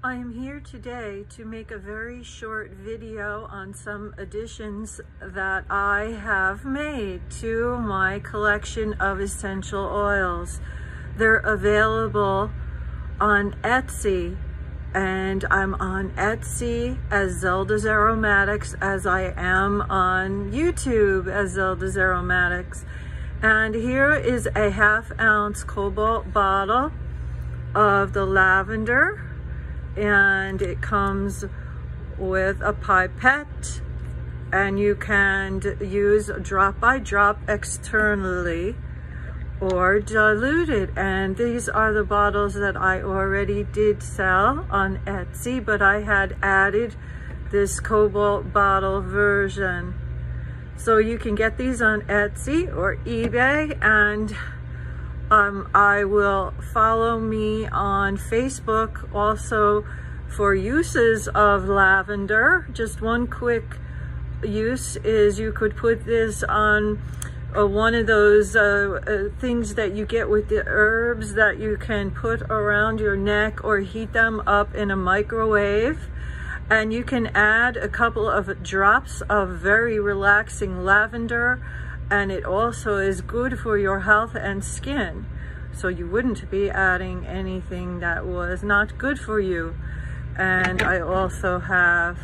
I am here today to make a very short video on some additions that I have made to my collection of essential oils. They're available on Etsy, and I'm on Etsy as Zeldasaromatics, as I am on YouTube as Zeldasaromatics. And here is a 1/2 ounce cobalt bottle of the lavender, and it comes with a pipette, and you can use drop by drop externally or dilute it. And these are the bottles that I already did sell on Etsy, but I had added this cobalt bottle version. So you can get these on Etsy or eBay, and I will follow me on Facebook also for uses of lavender. Just one quick use is you could put this on one of those things that you get with the herbs that you can put around your neck or heat them up in a microwave. And you can add a couple of drops of very relaxing lavender, and it also is good for your health and skin. So you wouldn't be adding anything that was not good for you. And I also have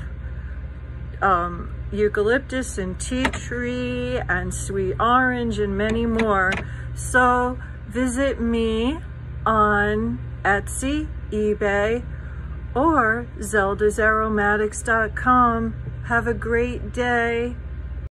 eucalyptus and tea tree and sweet orange and many more. So visit me on Etsy, eBay, or zeldasaromatics.com. Have a great day.